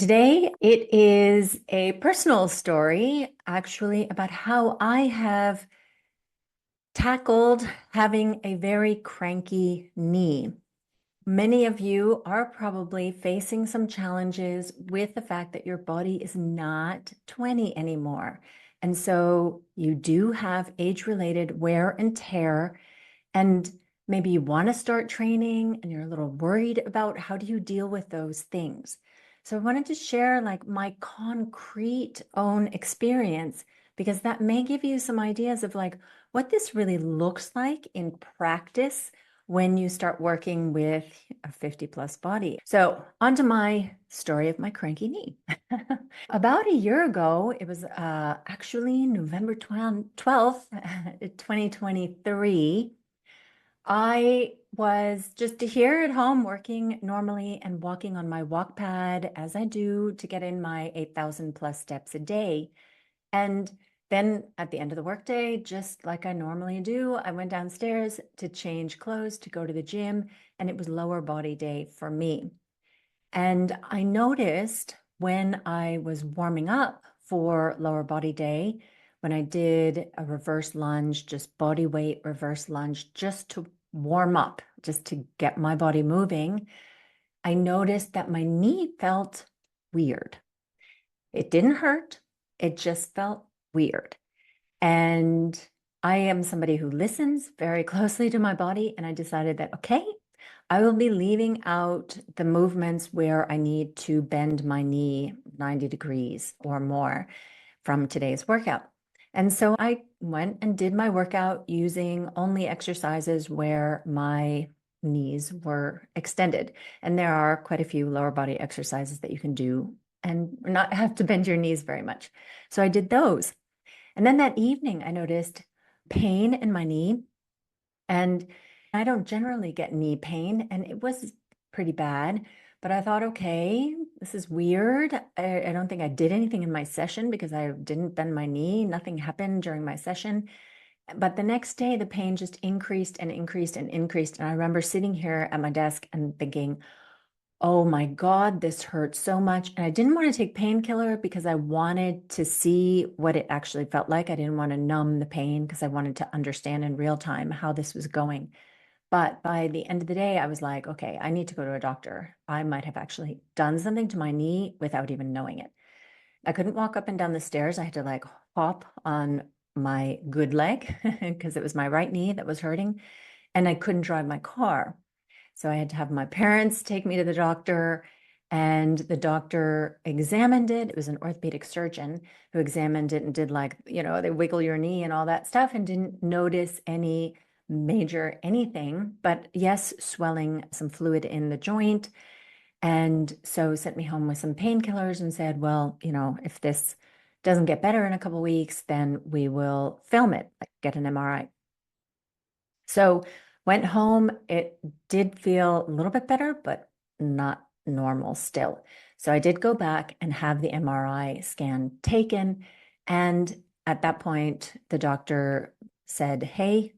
Today, it is a personal story, actually, about how I have tackled having a very cranky knee. Many of you are probably facing some challenges with the fact that your body is not 20 anymore. And so you do have age-related wear and tear, and maybe you want to start training and you're a little worried about how do you deal with those things. So I wanted to share like my concrete own experience because that may give you some ideas of like what this really looks like in practice when you start working with a 50 plus body. So onto my story of my cranky knee. About a year ago, it was actually November 12th, 2023. I was just here at home working normally and walking on my walk pad as I do to get in my 8,000 plus steps a day. And then at the end of the workday, just like I normally do, I went downstairs to change clothes to go to the gym, and it was lower body day for me. And I noticed when I was warming up for lower body day, when I did a reverse lunge, just body weight reverse lunge, just to warm up, just to get my body moving, I noticed that my knee felt weird. It didn't hurt, it just felt weird. And I am somebody who listens very closely to my body, and I decided that, okay, I will be leaving out the movements where I need to bend my knee 90 degrees or more from today's workout. And so I went and did my workout using only exercises where my knees were extended. And there are quite a few lower body exercises that you can do and not have to bend your knees very much. So I did those. And then that evening, I noticed pain in my knee. And I don't generally get knee pain, and it was pretty bad. But I thought, okay, this is weird. I don't think I did anything in my session because I didn't bend my knee. Nothing happened during my session. But the next day, the pain just increased and increased and increased. And I remember sitting here at my desk and thinking, oh my God, this hurts so much. And I didn't want to take painkiller because I wanted to see what it actually felt like. I didn't want to numb the pain because I wanted to understand in real time how this was going. But by the end of the day, I was like, okay, I need to go to a doctor. I might have actually done something to my knee without even knowing it. I couldn't walk up and down the stairs. I had to like hop on my good leg because it was my right knee that was hurting. And I couldn't drive my car. So I had to have my parents take me to the doctor, and the doctor examined it. It was an orthopedic surgeon who examined it and did like, they wiggle your knee and all that stuff and didn't notice any major anything, but yes, swelling, some fluid in the joint. And so sent me home with some painkillers and said, well, if this doesn't get better in a couple of weeks, then we will film it, like get an MRI. So went home. It did feel a little bit better, but not normal still. So I did go back and have the MRI scan taken. And at that point, the doctor said, hey,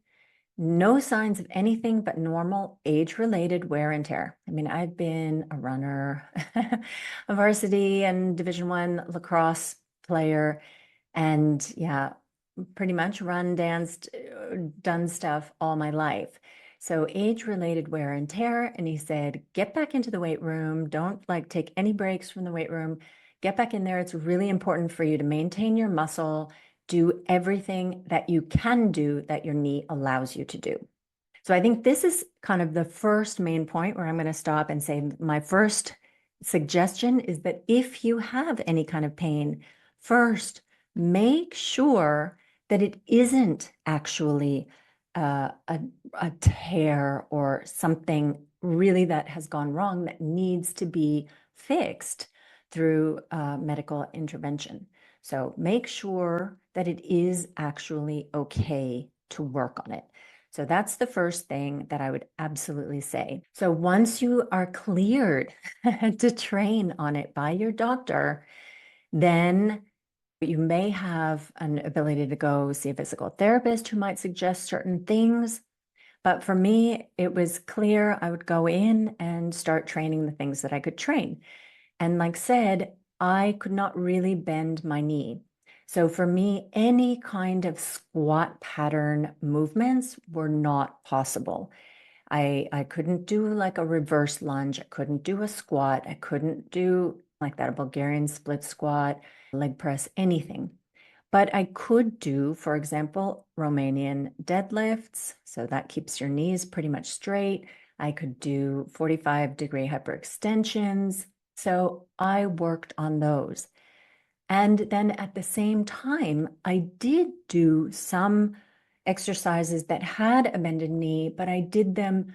no signs of anything but normal age-related wear and tear. I mean, I've been a runner, a varsity and Division I lacrosse player, and yeah, pretty much run, danced, done stuff all my life. So age-related wear and tear. And he said, get back into the weight room. Don't like take any breaks from the weight room. Get back in there. It's really important for you to maintain your muscle. Do everything that you can do that your knee allows you to do. So I think this is kind of the first main point where I'm going to stop and say my first suggestion is that if you have any kind of pain, first, make sure that it isn't actually a tear or something really that has gone wrong that needs to be fixed through medical intervention. So make sure that it is actually okay to work on it. So that's the first thing that I would absolutely say. So once you are cleared to train on it by your doctor, then you may have an ability to go see a physical therapist who might suggest certain things. But for me, it was clear I would go in and start training the things that I could train. And like said, I could not really bend my knee. So for me, any kind of squat pattern movements were not possible. I couldn't do like a reverse lunge. I couldn't do a squat. I couldn't do like that, a Bulgarian split squat, leg press, anything. But I could do, for example, Romanian deadlifts. So that keeps your knees pretty much straight. I could do 45-degree hyperextensions. So I worked on those. And then at the same time, I did do some exercises that had a bended knee, but I did them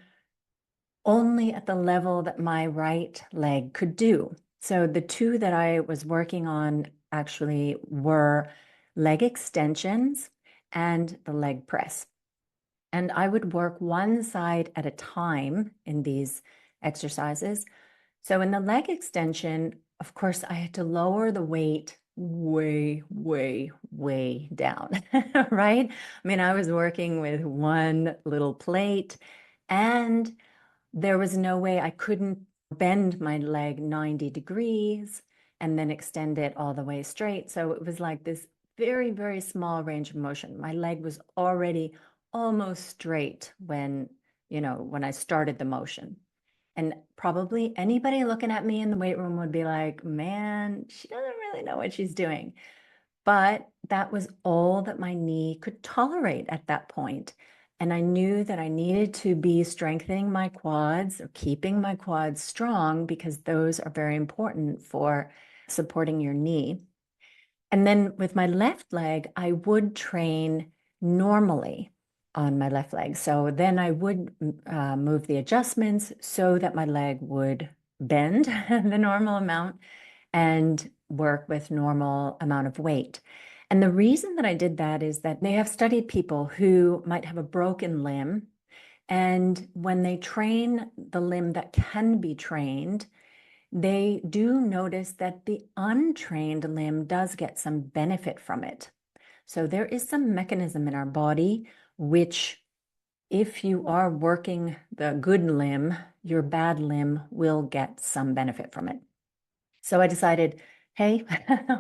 only at the level that my right leg could do. So the two that I was working on actually were leg extensions and the leg press. And I would work one side at a time in these exercises. So in the leg extension, of course, I had to lower the weight way, way, way down, right? I mean, I was working with one little plate, and there was no way I couldn't bend my leg 90 degrees and then extend it all the way straight. So it was like this very, very small range of motion. My leg was already almost straight when I started the motion. And probably anybody looking at me in the weight room would be like, man, she doesn't really know what she's doing. But that was all that my knee could tolerate at that point. And I knew that I needed to be strengthening my quads or keeping my quads strong because those are very important for supporting your knee. And then with my left leg, I would train normally on my left leg. So then I would move the adjustments so that my leg would bend the normal amount and work with normal amount of weight. And the reason that I did that is that they have studied people who might have a broken limb. And when they train the limb that can be trained, they do notice that the untrained limb does get some benefit from it. So there is some mechanism in our body which, if you are working the good limb, your bad limb will get some benefit from it. So I decided, hey,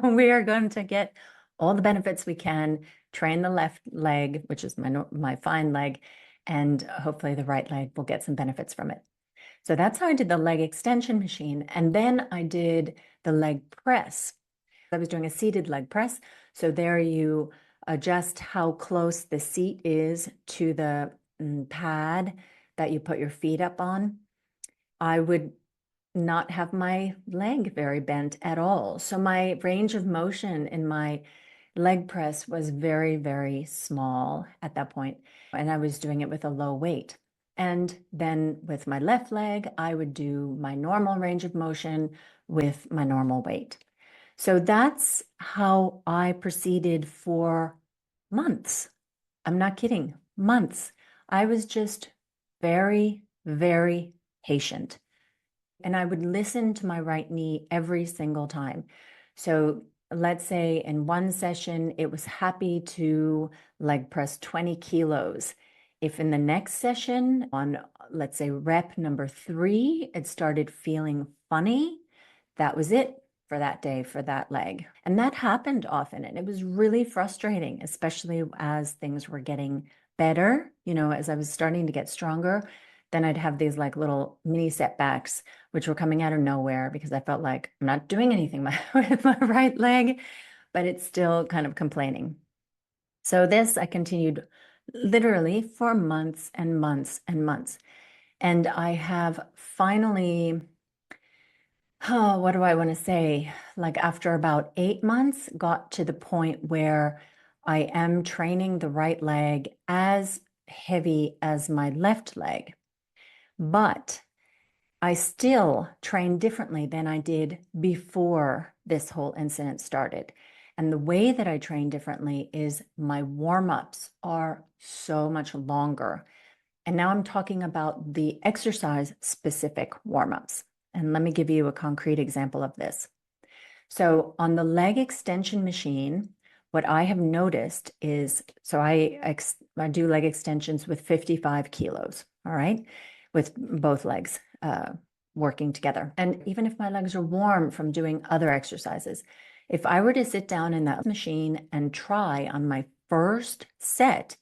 we are going to get all the benefits we can, train the left leg, which is my fine leg, and hopefully the right leg will get some benefits from it. So that's how I did the leg extension machine. And then I did the leg press. I was doing a seated leg press. So there you adjust how close the seat is to the pad that you put your feet up on. I would not have my leg very bent at all. So my range of motion in my leg press was very, very small at that point, and I was doing it with a low weight. And then with my left leg, I would do my normal range of motion with my normal weight. So that's how I proceeded for months. I'm not kidding, months. I was just very, very patient. And I would listen to my right knee every single time. So let's say in one session, it was happy to leg press 20 kilos. If in the next session, on let's say rep number 3, it started feeling funny, that was it for that day for that leg. And that happened often. And it was really frustrating, especially as things were getting better, as I was starting to get stronger. Then I'd have these like little mini setbacks, which were coming out of nowhere because I felt like I'm not doing anything with my right leg, but it's still kind of complaining. So this I continued literally for months and months and months. And I have finally, what do I want to say? Like after about 8 months, got to the point where I am training the right leg as heavy as my left leg. But I still train differently than I did before this whole incident started. And the way that I train differently is my warm-ups are so much longer. And now I'm talking about the exercise specific warm-ups. And let me give you a concrete example of this. So on the leg extension machine, what I have noticed is, so I do leg extensions with 55 kilos, all right, with both legs. working together. And even if my legs are warm from doing other exercises, if I were to sit down in that machine and try on my first set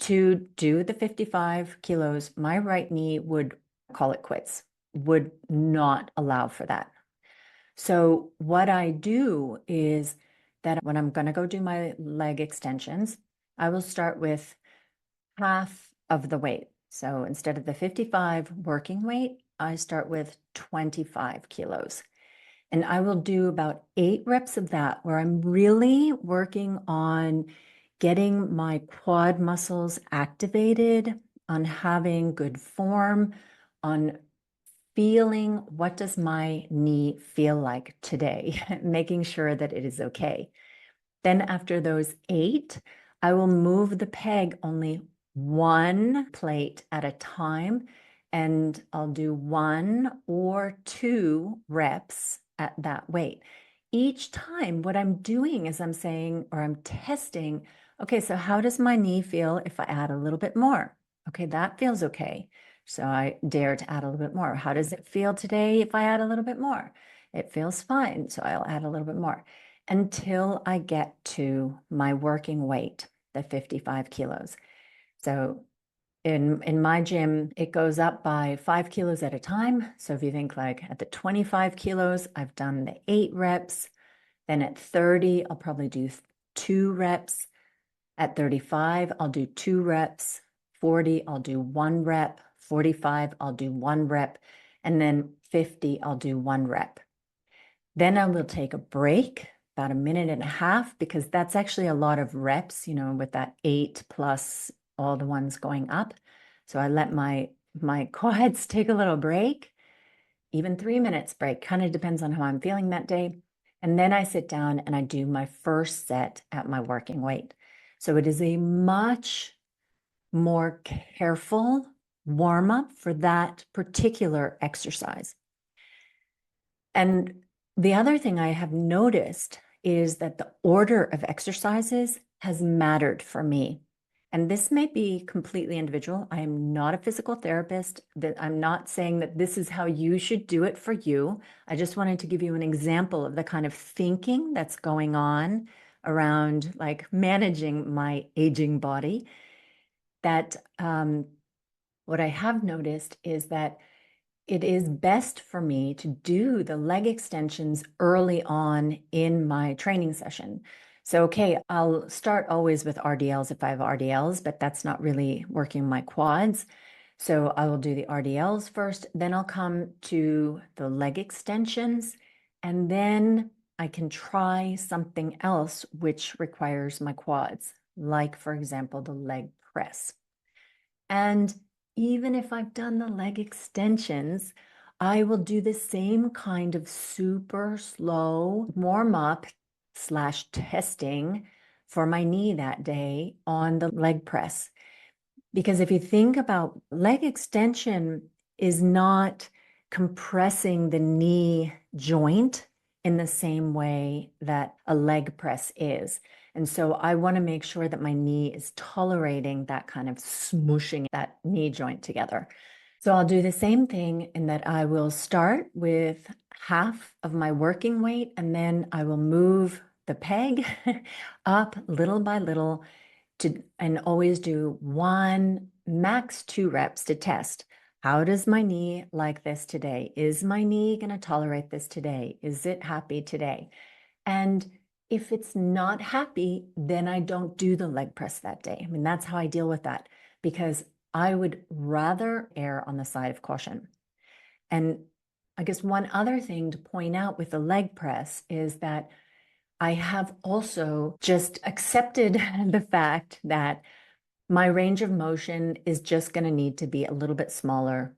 to do the 55 kilos, my right knee would call it quits, would not allow for that. So what I do is that when I'm going to go do my leg extensions, I will start with half of the weight. So instead of the 55 working weight, I start with 25 kilos. And I will do about 8 reps of that where I'm really working on getting my quad muscles activated, on having good form, on feeling what does my knee feel like today, making sure that it is okay. Then after those 8, I will move the peg only 1 plate at a time, and I'll do 1 or 2 reps at that weight. Each time, what I'm doing is I'm saying, or I'm testing, okay, so how does my knee feel if I add a little bit more? Okay, that feels okay. So I dare to add a little bit more. How does it feel today if I add a little bit more? It feels fine, so I'll add a little bit more until I get to my working weight, the 55 kilos. So in my gym, it goes up by 5 kilos at a time. So if you think like at the 25 kilos, I've done the 8 reps. Then at 30, I'll probably do 2 reps. At 35, I'll do 2 reps. 40, I'll do 1 rep. 45, I'll do 1 rep. And then 50, I'll do 1 rep. Then I will take a break, about a minute and a half, because that's actually a lot of reps, with that 8 plus all the ones going up. So I let my quads take a little break, even 3 minutes break, kind of depends on how I'm feeling that day. And then I sit down and I do my first set at my working weight. So it is a much more careful warm up for that particular exercise. And the other thing I have noticed is that the order of exercises has mattered for me. And this may be completely individual. I am not a physical therapist. That I'm not saying that this is how you should do it for you. I just wanted to give you an example of the kind of thinking that's going on around like managing my aging body. That what I have noticed is that it is best for me to do the leg extensions early on in my training session. So, okay, I'll start always with RDLs if I have RDLs, but that's not really working my quads. So I will do the RDLs first, then I'll come to the leg extensions, and then I can try something else which requires my quads, like, for example, the leg press. And even if I've done the leg extensions, I will do the same kind of super slow warm up / testing for my knee that day on the leg press. Because if you think about leg extension is not compressing the knee joint in the same way that a leg press is. And so I want to make sure that my knee is tolerating that kind of smooshing that knee joint together. So I'll do the same thing in that I will start with half of my working weight, and then I will move the peg up little by little and always do 1, max 2 reps to test. How does my knee like this today? Is my knee going to tolerate this today? Is it happy today? And if it's not happy, then I don't do the leg press that day. I mean, that's how I deal with that, because I would rather err on the side of caution. And I guess one other thing to point out with the leg press is that I have also just accepted the fact that my range of motion is just going to need to be a little bit smaller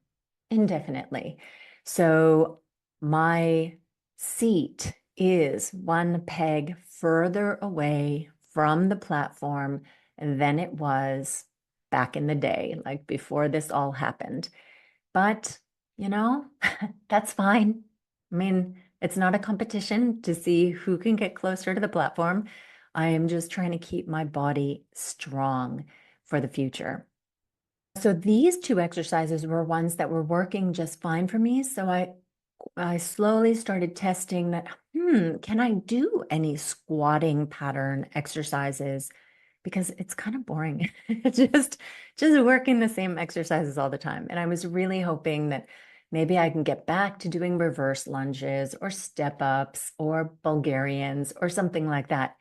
indefinitely. So my seat is 1 peg further away from the platform than it was back in the day, like before this all happened. But, that's fine. I mean, it's not a competition to see who can get closer to the platform. I am just trying to keep my body strong for the future. So these two exercises were ones that were working just fine for me. So I slowly started testing that, can I do any squatting pattern exercises? Because it's kind of boring. Just working the same exercises all the time. And I was really hoping that maybe I can get back to doing reverse lunges or step ups or Bulgarians or something like that.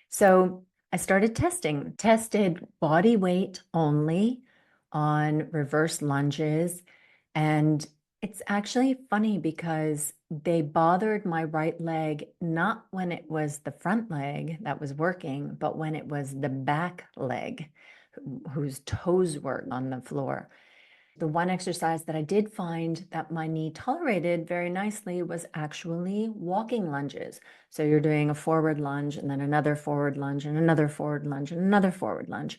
So I started tested body weight only on reverse lunges. And it's actually funny because they bothered my right leg, not when it was the front leg that was working, but when it was the back leg whose toes were on the floor. The one exercise that I did find that my knee tolerated very nicely was actually walking lunges. So you're doing a forward lunge and then another forward lunge and another forward lunge and another forward lunge.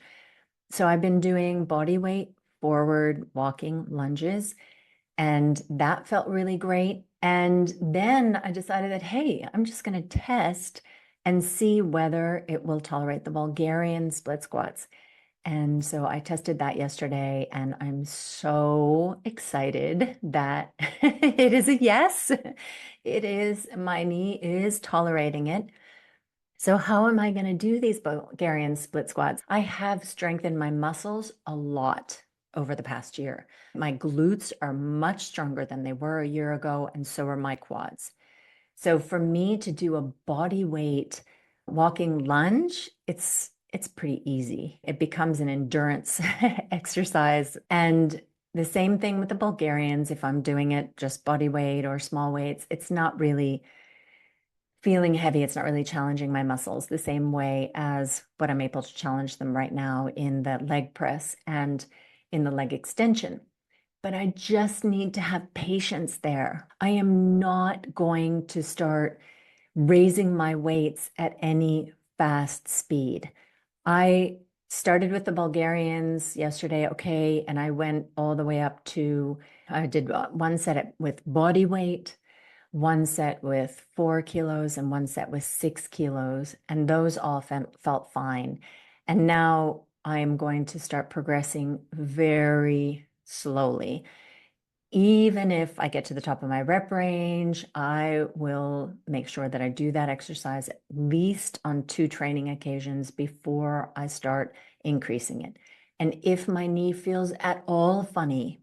So I've been doing body weight forward walking lunges, and that felt really great. And then I decided that, hey, I'm just going to test and see whether it will tolerate the Bulgarian split squats. And so I tested that yesterday, and I'm so excited that it is a yes. It is, my knee is tolerating it. So how am I going to do these Bulgarian split squats? I have strengthened my muscles a lot over the past year. My glutes are much stronger than they were a year ago, and so are my quads. So for me to do a body weight walking lunge, it's pretty easy. It becomes an endurance exercise. And the same thing with the Bulgarians. If I'm doing it just body weight or small weights, it's not really feeling heavy. It's not really challenging my muscles the same way as what I'm able to challenge them right now in the leg press and in the leg extension. But I just need to have patience there. I am not going to start raising my weights at any fast speed. I started with the Bulgarians yesterday, okay, and I went all the way up to, I did one set with body weight, one set with 4 kilos, and one set with 6 kilos, and those all felt fine. And now I'm going to start progressing very slowly. Even if I get to the top of my rep range, I will make sure that I do that exercise at least on 2 training occasions before I start increasing it. And if my knee feels at all funny,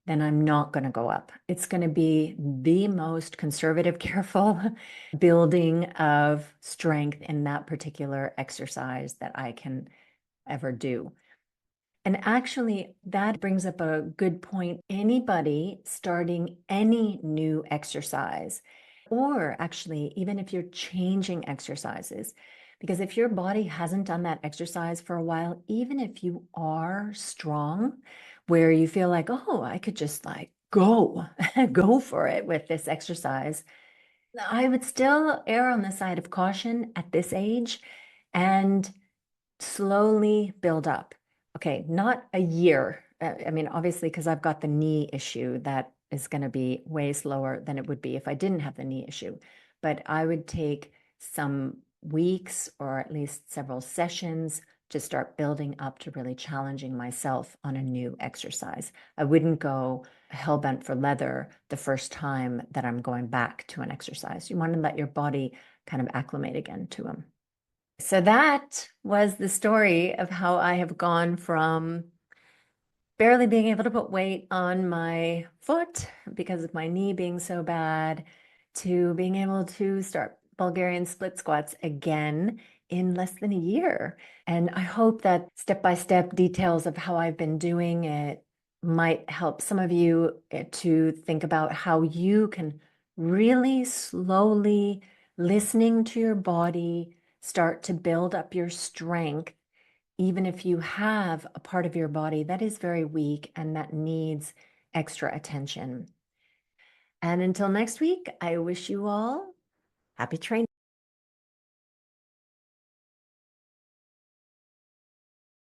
then I'm not going to go up. It's going to be the most conservative, careful building of strength in that particular exercise that I can ever do. And actually, that brings up a good point. Anybody starting any new exercise, or actually, even if you're changing exercises, because if your body hasn't done that exercise for a while, even if you are strong, where you feel like, oh, I could just like go, go for it with this exercise, I would still err on the side of caution at this age and slowly build up. Okay, not a year. I mean, obviously, because I've got the knee issue, that is going to be way slower than it would be if I didn't have the knee issue. But I would take some weeks or at least several sessions to start building up to really challenging myself on a new exercise. I wouldn't go hell bent for leather the first time that I'm going back to an exercise. You want to let your body kind of acclimate again to them. So that was the story of how I have gone from barely being able to put weight on my foot because of my knee being so bad to being able to start Bulgarian split squats again in less than a year. And I hope that step-by-step details of how I've been doing it might help some of you to think about how you can really slowly, listening to your body, start to build up your strength, even if you have a part of your body that is very weak and that needs extra attention. And until next week, I wish you all happy training.